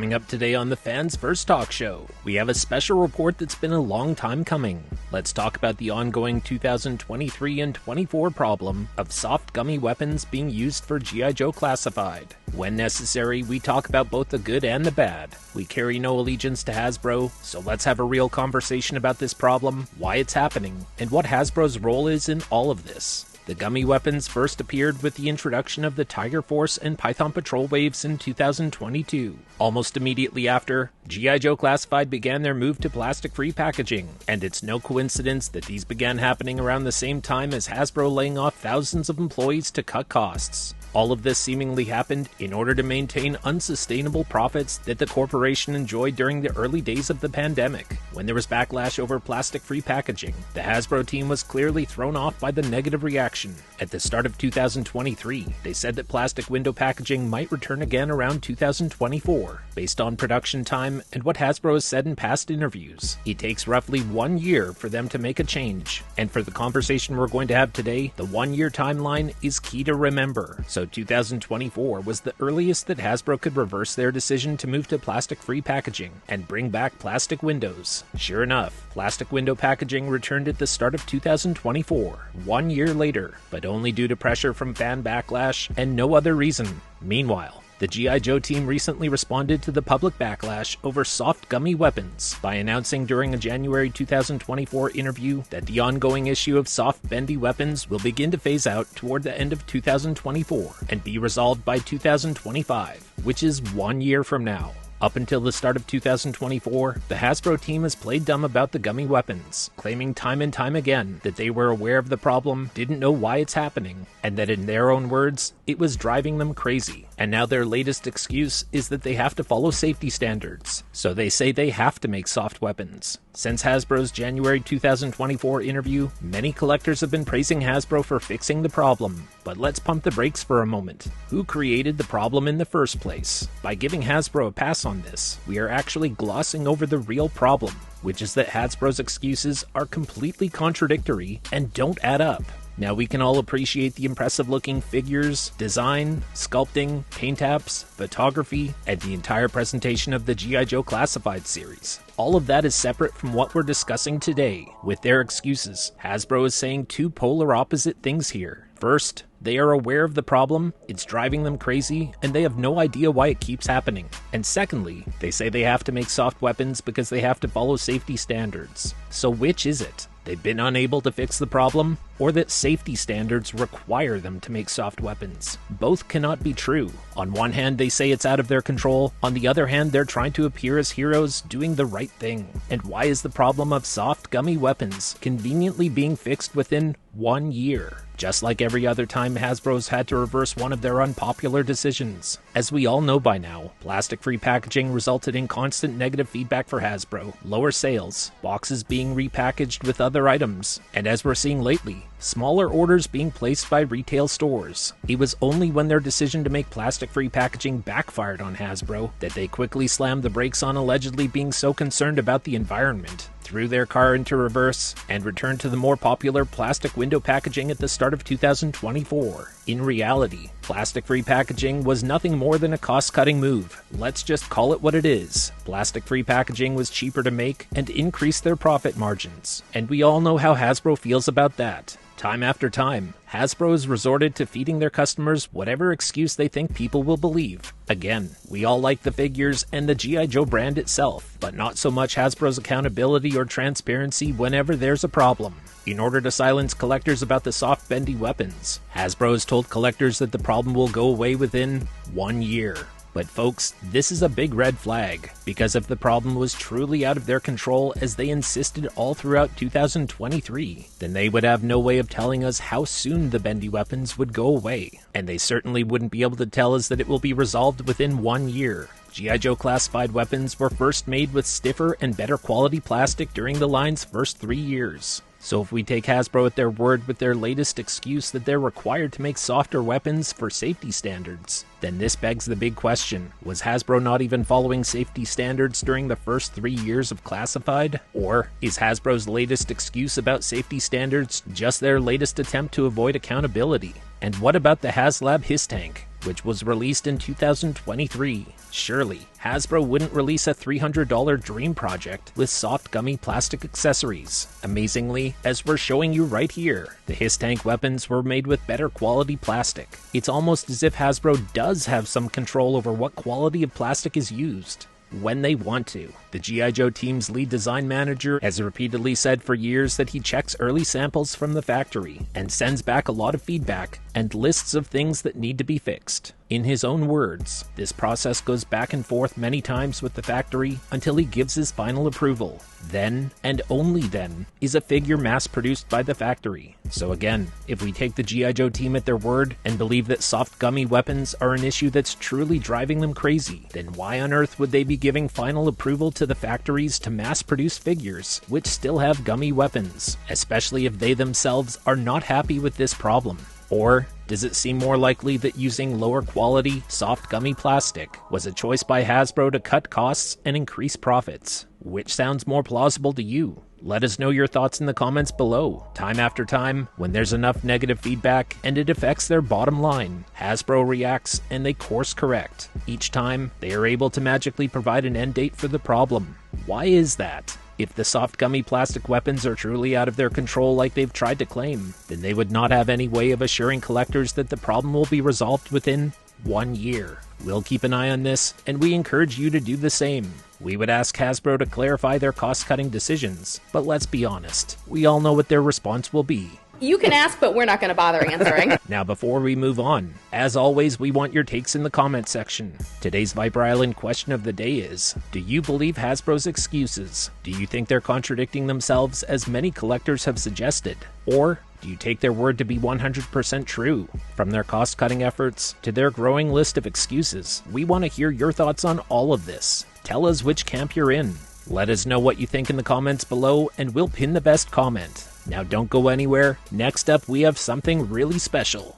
Coming up today on the Fans First Talk Show, we have a special report that's been a long time coming. Let's talk about the ongoing 2023 and 24 problem of soft gummy weapons being used for G.I. Joe Classified. When necessary, we talk about both the good and the bad. We carry no allegiance to Hasbro, so let's have a real conversation about this problem, why it's happening, and what Hasbro's role is in all of this. The gummy weapons first appeared with the introduction of the Tiger Force and Python Patrol waves in 2022. Almost immediately after, G.I. Joe Classified began their move to plastic-free packaging, and it's no coincidence that these began happening around the same time as Hasbro laying off thousands of employees to cut costs. All of this seemingly happened in order to maintain unsustainable profits that the corporation enjoyed during the early days of the pandemic. When there was backlash over plastic-free packaging, the Hasbro team was clearly thrown off by the negative reaction. At the start of 2023, they said that plastic window packaging might return again around 2024. Based on production time and what Hasbro has said in past interviews, it takes roughly 1 year for them to make a change. And for the conversation we're going to have today, the 1 year timeline is key to remember. So 2024 was the earliest that Hasbro could reverse their decision to move to plastic-free packaging and bring back plastic windows. Sure enough, plastic window packaging returned at the start of 2024, 1 year later, but only due to pressure from fan backlash and no other reason. Meanwhile, the G.I. Joe team recently responded to the public backlash over soft gummy weapons by announcing during a January 2024 interview that the ongoing issue of soft bendy weapons will begin to phase out toward the end of 2024 and be resolved by 2025, which is 1 year from now. Up until the start of 2024, the Hasbro team has played dumb about the gummy weapons, claiming time and time again that they were aware of the problem, didn't know why it's happening, and that in their own words, it was driving them crazy. And now their latest excuse is that they have to follow safety standards, so they say they have to make soft weapons. Since Hasbro's January 2024 interview, many collectors have been praising Hasbro for fixing the problem. But let's pump the brakes for a moment. Who created the problem in the first place? By giving Hasbro a pass on this, we are actually glossing over the real problem, which is that Hasbro's excuses are completely contradictory and don't add up. Now we can all appreciate the impressive looking figures, design, sculpting, paint apps, photography, and the entire presentation of the G.I. Joe Classified series. All of that is separate from what we're discussing today. With their excuses, Hasbro is saying two polar opposite things here. First, they are aware of the problem, it's driving them crazy, and they have no idea why it keeps happening. And secondly, they say they have to make soft weapons because they have to follow safety standards. So which is it? They've been unable to fix the problem, or that safety standards require them to make soft weapons? Both cannot be true. On one hand, they say it's out of their control. On the other hand, they're trying to appear as heroes doing the right thing. And why is the problem of soft gummy weapons conveniently being fixed within 1 year? Just like every other time Hasbro's had to reverse one of their unpopular decisions. As we all know by now, plastic-free packaging resulted in constant negative feedback for Hasbro, lower sales, boxes being repackaged with other items, and as we're seeing lately, smaller orders being placed by retail stores. It was only when their decision to make plastic-free packaging backfired on Hasbro that they quickly slammed the brakes on allegedly being so concerned about the environment, threw their car into reverse, and returned to the more popular plastic window packaging at the start of 2024. In reality, plastic-free packaging was nothing more than a cost-cutting move. Let's just call it what it is. Plastic-free packaging was cheaper to make and increased their profit margins. And we all know how Hasbro feels about that. Time after time, Hasbro has resorted to feeding their customers whatever excuse they think people will believe. Again, we all like the figures and the G.I. Joe brand itself, but not so much Hasbro's accountability or transparency whenever there's a problem. In order to silence collectors about the soft bendy weapons, Hasbro has told collectors that the problem will go away within 1 year. But folks, this is a big red flag, because if the problem was truly out of their control as they insisted all throughout 2023, then they would have no way of telling us how soon the bendy weapons would go away. And they certainly wouldn't be able to tell us that it will be resolved within 1 year. G.I. Joe Classified weapons were first made with stiffer and better quality plastic during the line's first 3 years. So if we take Hasbro at their word with their latest excuse that they're required to make softer weapons for safety standards, then this begs the big question, was Hasbro not even following safety standards during the first 3 years of Classified? Or is Hasbro's latest excuse about safety standards just their latest attempt to avoid accountability? And what about the HasLab Hiss Tank, which was released in 2023? Surely, Hasbro wouldn't release a $300 dream project with soft gummy plastic accessories. Amazingly, as we're showing you right here, the Hiss Tank weapons were made with better quality plastic. It's almost as if Hasbro does have some control over what quality of plastic is used when they want to. The G.I. Joe team's lead design manager has repeatedly said for years that he checks early samples from the factory and sends back a lot of feedback and lists of things that need to be fixed. In his own words, this process goes back and forth many times with the factory until he gives his final approval. Then, and only then, is a figure mass-produced by the factory. So again, if we take the G.I. Joe team at their word and believe that soft gummy weapons are an issue that's truly driving them crazy, then why on earth would they be giving final approval to the factories to mass-produce figures which still have gummy weapons, especially if they themselves are not happy with this problem? Or does it seem more likely that using lower quality, soft gummy plastic was a choice by Hasbro to cut costs and increase profits? Which sounds more plausible to you? Let us know your thoughts in the comments below. Time after time, when there's enough negative feedback and it affects their bottom line, Hasbro reacts and they course correct. Each time, they are able to magically provide an end date for the problem. Why is that? If the soft gummy plastic weapons are truly out of their control like they've tried to claim, then they would not have any way of assuring collectors that the problem will be resolved within 1 year. We'll keep an eye on this, and we encourage you to do the same. We would ask Hasbro to clarify their cost-cutting decisions, but let's be honest, we all know what their response will be. You can ask, but we're not going to bother answering. Now, before we move on, as always, we want your takes in the comment section. Today's Viper Island question of the day is, do you believe Hasbro's excuses? Do you think they're contradicting themselves as many collectors have suggested? Or do you take their word to be 100% true? From their cost-cutting efforts to their growing list of excuses, we want to hear your thoughts on all of this. Tell us which camp you're in. Let us know what you think in the comments below, and we'll pin the best comment. Now don't go anywhere. Next up, we have something really special.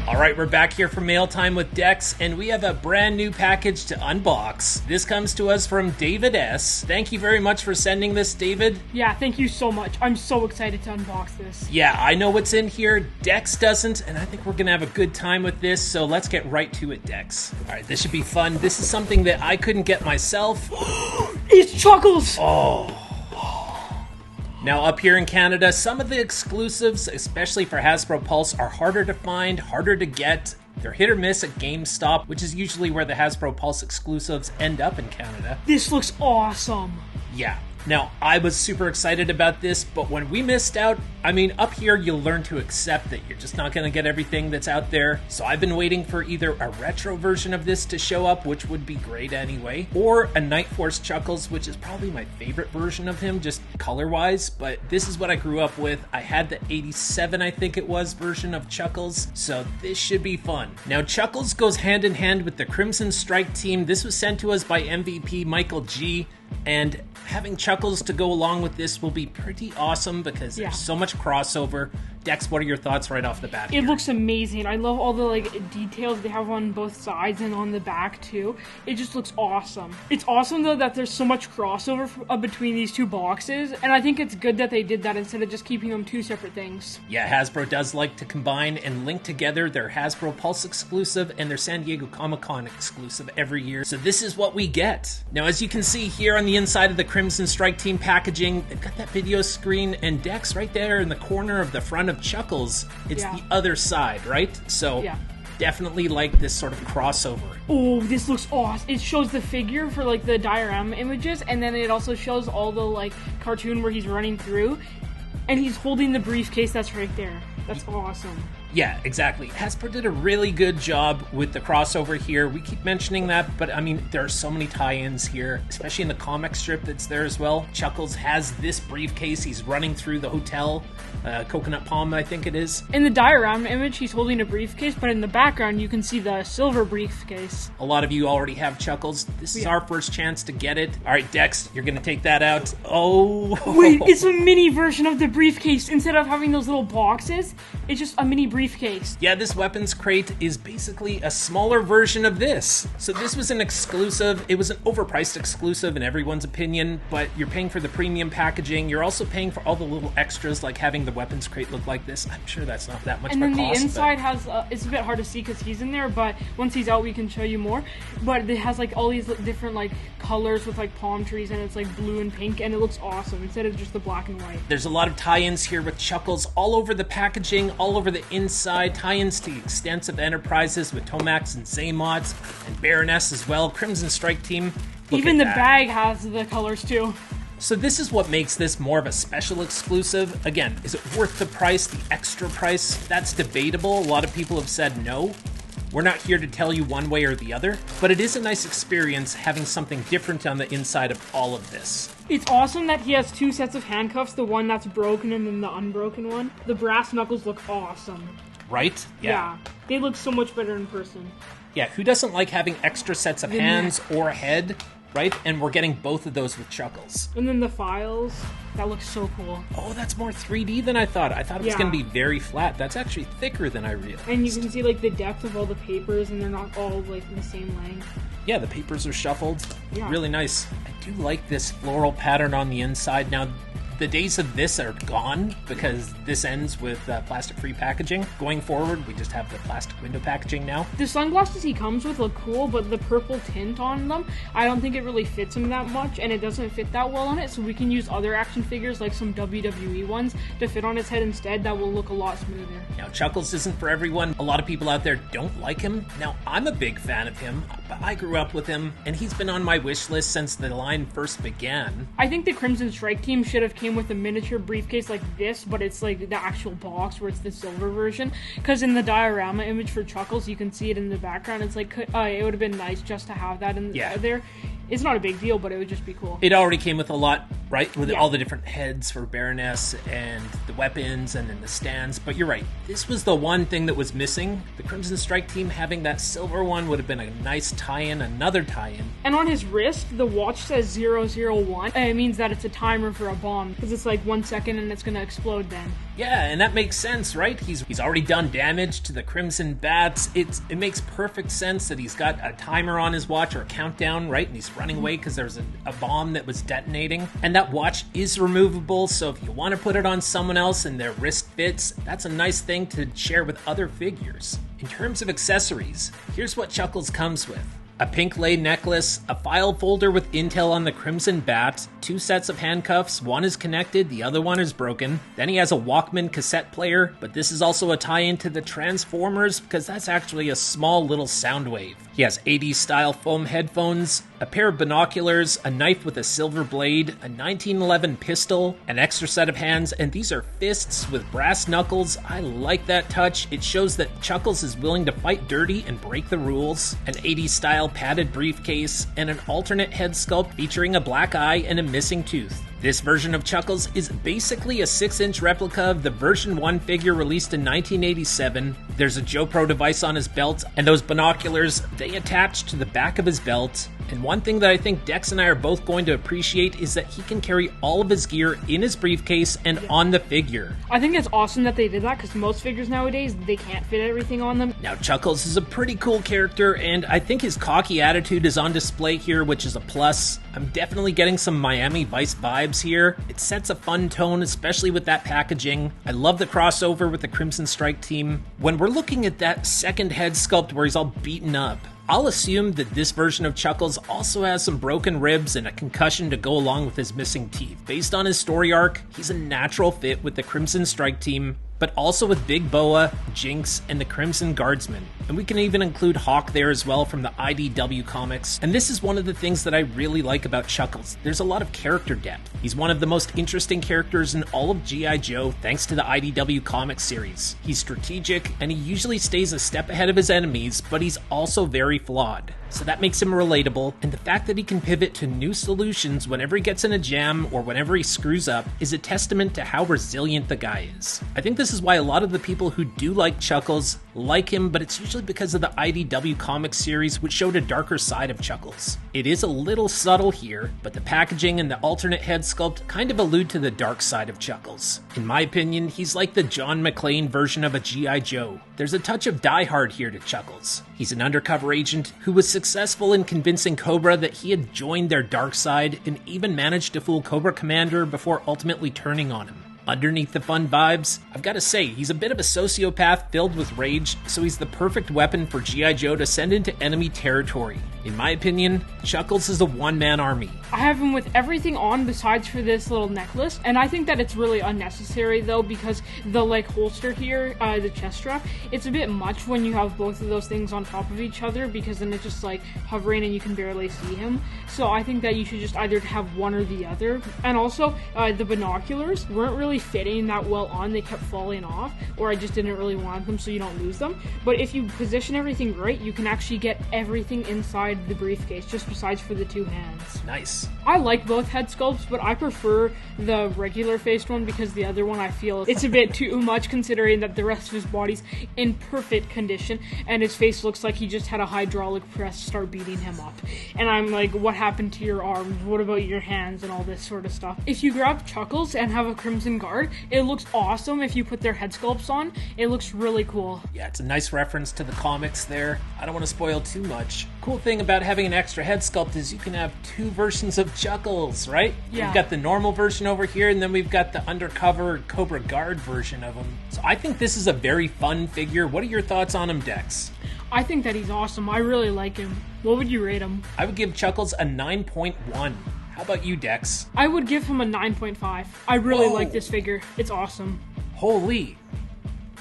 Alright, we're back here for Mail Time with Dex, and we have a brand new package to unbox. This comes to us from David S. Thank you very much for sending this, David. Yeah, thank you so much. I'm so excited to unbox this. Yeah, I know what's in here. Dex doesn't, and I think we're going to have a good time with this, so let's get right to it, Dex. Alright, this should be fun. This is something that I couldn't get myself. It's Chuckles! Oh. Now, up here in Canada, some of the exclusives, especially for Hasbro Pulse, are harder to find, harder to get. They're hit or miss at GameStop, which is usually where the Hasbro Pulse exclusives end up in Canada. This looks awesome. Yeah. Now, I was super excited about this, but when we missed out, I mean, up here you'll learn to accept that you're just not going to get everything that's out there. So I've been waiting for either a retro version of this to show up, which would be great anyway, or a Night Force Chuckles, which is probably my favorite version of him, just color-wise, but this is what I grew up with. I had the 87, I think it was, version of Chuckles, so this should be fun. Now, Chuckles goes hand in hand with the Crimson Strike team. This was sent to us by MVP Michael G., and having Chuckles to go along with this will be pretty awesome because there's so much crossover. Dex, what are your thoughts right off the bat here? It looks amazing. I love all the details they have on both sides and on the back too. It just looks awesome. It's awesome though that there's so much crossover between these two boxes, and I think it's good that they did that instead of just keeping them two separate things. Yeah, Hasbro does like to combine and link together their Hasbro Pulse exclusive and their San Diego Comic-Con exclusive every year. So this is what we get. Now, as you can see here on the inside of the Crimson Strike team packaging, they've got that video screen and Dex right there in the corner of the front of Chuckles. It's the other side, right? So definitely like this sort of crossover. Oh, this looks awesome. It shows the figure for the diorama images, and then it also shows all the cartoon where he's running through, and he's holding the briefcase that's right there. That's awesome. Yeah, exactly. Hasbro did a really good job with the crossover here. We keep mentioning that, but I mean, there are so many tie-ins here, especially in the comic strip that's there as well. Chuckles has this briefcase. He's running through the hotel, Coconut Palm, I think it is. In the diorama image, he's holding a briefcase, but in the background, you can see the silver briefcase. A lot of you already have Chuckles. This is our first chance to get it. All right, Dex, you're going to take that out. Oh. Wait, it's a mini version of the briefcase. Instead of having those little boxes, it's just a mini briefcase briefcase. Yeah, this weapons crate is basically a smaller version of this. So this was an exclusive. It was an overpriced exclusive in everyone's opinion, but you're paying for the premium packaging. You're also paying for all the little extras, like having the weapons crate look like this. I'm sure that's not that much of a cost. And then the inside has, it's a bit hard to see because he's in there, but once he's out we can show you more. But it has like all these different like colors with like palm trees, and it's like blue and pink, and it looks awesome instead of just the black and white. There's a lot of tie-ins here with Chuckles all over the packaging, all over the inside, tie-ins to extensive enterprises with Tomax and Zaymots and Baroness as well, Crimson Strike Team. Even the bag has the colors too. So this is what makes this more of a special exclusive. Again, is it worth the price, the extra price? That's debatable. A lot of people have said no. We're not here to tell you one way or the other, but it is a nice experience having something different on the inside of all of this. It's awesome that he has two sets of handcuffs, the one that's broken and then the unbroken one. The brass knuckles look awesome. Right? Yeah. They look so much better in person. Yeah, who doesn't like having extra sets of hands or a head? Right? And we're getting both of those with Chuckles. And then the files, that looks so cool. Oh, that's more 3D than I thought. I thought it was going to be very flat. That's actually thicker than I realized. And you can see like the depth of all the papers, and they're not all like the same length. Yeah, the papers are shuffled. Yeah. Really nice. I do like this floral pattern on the inside. Now, the days of this are gone because this ends with plastic-free packaging. Going forward, we just have the plastic window packaging now. The sunglasses he comes with look cool, but the purple tint on them, I don't think it really fits him that much, and it doesn't fit that well on it, so we can use other action figures, like some WWE ones, to fit on his head instead. That will look a lot smoother. Now, Chuckles isn't for everyone. A lot of people out there don't like him. Now, I'm a big fan of him, but I grew up with him, and he's been on my wish list since the line first began. I think the Crimson Strike Team should have came with a miniature briefcase like this, but it's like the actual box where it's the silver version, because in the diorama image for Chuckles you can see it in the background. It's like it would have been nice just to have that in there. It's not a big deal, but it would just be cool. It already came with a lot, right? With all the different heads for Baroness and the weapons and then the stands. But you're right. This was the one thing that was missing. The Crimson Strike Team having that silver one would have been a nice tie-in, another tie-in. And on his wrist, the watch says 001. It means that it's a timer for a bomb, because it's like 1 second and it's going to explode then. Yeah, and that makes sense, right? He's already done damage to the Crimson Bats. It makes perfect sense that he's got a timer on his watch or a countdown, right? And he's running away because there's a bomb that was detonating. And that watch is removable, so if you want to put it on someone else and their wrist fits, that's a nice thing to share with other figures. In terms of accessories, here's what Chuckles comes with. A pink lei necklace, a file folder with intel on the Crimson Bat, 2 sets of handcuffs, one is connected, the other one is broken. Then he has a Walkman cassette player, but this is also a tie-in to the Transformers because that's actually a small little sound wave. He has 80s style foam headphones, a pair of binoculars, a knife with a silver blade, a 1911 pistol, an extra set of hands, and these are fists with brass knuckles. I like that touch. It shows that Chuckles is willing to fight dirty and break the rules. An 80s style padded briefcase, and an alternate head sculpt featuring a black eye and a missing tooth. This version of Chuckles is basically a 6-inch replica of the version 1 figure released in 1987. There's a Joe Pro device on his belt, and those binoculars, they attach to the back of his belt. And one thing that I think Dex and I are both going to appreciate is that he can carry all of his gear in his briefcase and on the figure. I think it's awesome that they did that, because most figures nowadays, they can't fit everything on them. Now, Chuckles is a pretty cool character, and I think his cocky attitude is on display here, which is a plus. I'm definitely getting some Miami Vice vibes here. It sets a fun tone, especially with that packaging. I love the crossover with the Crimson Strike Team. When we're looking at that second head sculpt where he's all beaten up, I'll assume that this version of Chuckles also has some broken ribs and a concussion to go along with his missing teeth. Based on his story arc, he's a natural fit with the Crimson Strike Team, but also with Big Boa, Jinx, and the Crimson Guardsman. And we can even include Hawk there as well from the IDW comics. And this is one of the things that I really like about Chuckles. There's a lot of character depth. He's one of the most interesting characters in all of G.I. Joe thanks to the IDW comic series. He's strategic, and he usually stays a step ahead of his enemies, but he's also very flawed. So that makes him relatable, and the fact that he can pivot to new solutions whenever he gets in a jam or whenever he screws up is a testament to how resilient the guy is. I think this is why a lot of the people who do like Chuckles like him, but it's usually because of the IDW comics series, which showed a darker side of Chuckles. It is a little subtle here, but the packaging and the alternate head sculpt kind of allude to the dark side of Chuckles. In my opinion, he's like the John McClane version of a G.I. Joe. There's a touch of Die Hard here to Chuckles. He's an undercover agent who was successful in convincing Cobra that he had joined their dark side and even managed to fool Cobra Commander before ultimately turning on him. Underneath the fun vibes, I've got to say, he's a bit of a sociopath filled with rage, so he's the perfect weapon for G.I. Joe to send into enemy territory. In my opinion, Chuckles is a one-man army. I have him with everything on besides for this little necklace, and I think that it's really unnecessary though, because the holster here, the chest strap, it's a bit much when you have both of those things on top of each other, because then it's just hovering and you can barely see him. So I think that you should just either have one or the other. And also, the binoculars weren't really fitting that well on, they kept falling off, or I just didn't really want them so you don't lose them. But if you position everything right, you can actually get everything inside the briefcase, just besides for the two hands. Nice. I like both head sculpts, but I prefer the regular faced one because the other one I feel it's a bit too much, considering that the rest of his body's in perfect condition and his face looks like he just had a hydraulic press start beating him up. And I'm like, what happened to your arms? What about your hands and all this sort of stuff? If you grab Chuckles and have a Crimson Guard, it looks awesome. If you put their head sculpts on, it looks really cool. Yeah, it's a nice reference to the comics there. I don't want to spoil too much. Cool thing about having an extra head sculpt is you can have two versions of Chuckles, right? Yeah. We've got the normal version over here, and then we've got the undercover Cobra Guard version of him. So I think this is a very fun figure. What are your thoughts on him, Dex? I think that he's awesome. I really like him. What would you rate him? I would give Chuckles a 9.1. How about you, Dex? I would give him a 9.5. I really like this figure. It's awesome. Holy.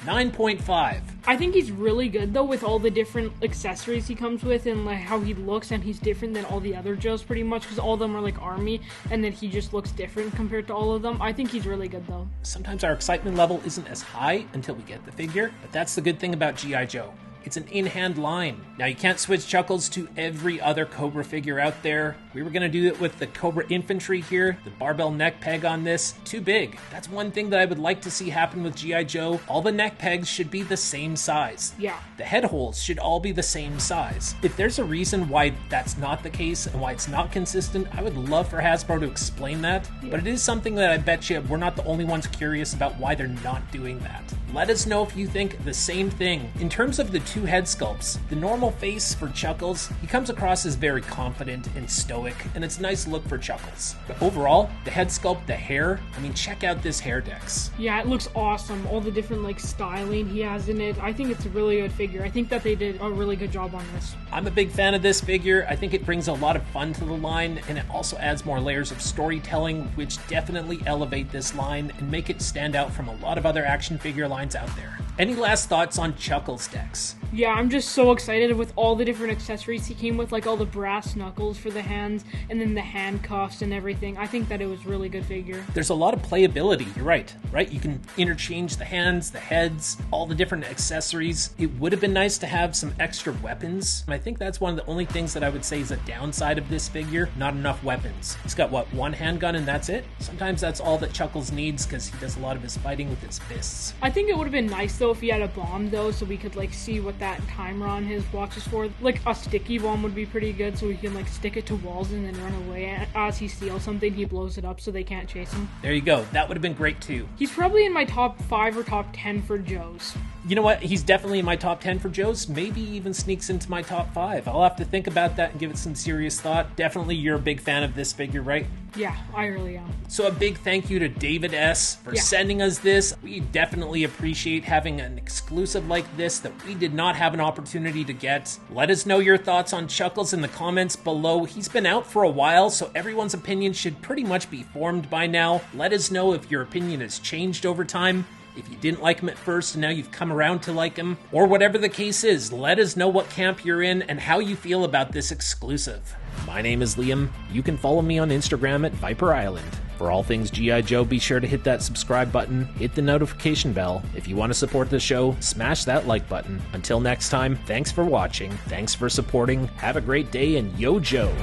9.5. I think he's really good though with all the different accessories he comes with and how he looks, and he's different than all the other Joes pretty much because all of them are army, and then he just looks different compared to all of them. I think he's really good though. Sometimes our excitement level isn't as high until we get the figure, but that's the good thing about G.I. Joe. It's an in-hand line. Now, you can't switch Chuckles to every other Cobra figure out there. We were going to do it with the Cobra Infantry here. The barbell neck peg on this, too big. That's one thing that I would like to see happen with G.I. Joe. All the neck pegs should be the same size. Yeah. The head holes should all be the same size. If there's a reason why that's not the case and why it's not consistent, I would love for Hasbro to explain that. Yeah. But it is something that I bet you we're not the only ones curious about why they're not doing that. Let us know if you think the same thing. In terms of the two head sculpts, the normal face for Chuckles, he comes across as very confident and stoic, and it's a nice look for Chuckles. But overall, the head sculpt, the hair, I mean, check out this hair, Dex. Yeah, it looks awesome. All the different styling he has in it. I think it's a really good figure. I think that they did a really good job on this. I'm a big fan of this figure. I think it brings a lot of fun to the line, and it also adds more layers of storytelling, which definitely elevate this line and make it stand out from a lot of other action figure lines out there. Any last thoughts on Chuckles, Dex? Yeah, I'm just so excited with all the different accessories he came with, all the brass knuckles for the hands, and then the handcuffs and everything. I think that it was a really good figure. There's a lot of playability, you're right? You can interchange the hands, the heads, all the different accessories. It would have been nice to have some extra weapons. And I think that's one of the only things that I would say is a downside of this figure. Not enough weapons. He's got, one handgun and that's it? Sometimes that's all that Chuckles needs because he does a lot of his fighting with his fists. I think it would have been nice, though, if he had a bomb, though, so we could, see what that timer on his watch is for. A sticky bomb would be pretty good, so he can, stick it to walls and then run away. And as he steals something, he blows it up so they can't chase him. There you go. That would have been great, too. He's probably in my top 5 or top 10 for Joes. You know what? He's definitely in my top 10 for Joes. Maybe even sneaks into my top 5. I'll have to think about that and give it some serious thought. Definitely you're a big fan of this figure, right? Yeah, I really am. So a big thank you to David S. for sending us this. We definitely appreciate having an exclusive like this that we did not have an opportunity to get. Let us know your thoughts on Chuckles in the comments below. He's been out for a while, so everyone's opinion should pretty much be formed by now. Let us know if your opinion has changed over time. If you didn't like him at first and now you've come around to like him, or whatever the case is, let us know what camp you're in and how you feel about this exclusive. My name is Liam. You can follow me on Instagram at Viper Island. For all things G.I. Joe, be sure to hit that subscribe button, hit the notification bell. If you want to support the show, smash that like button. Until next time, thanks for watching, thanks for supporting, have a great day, and yo Joe!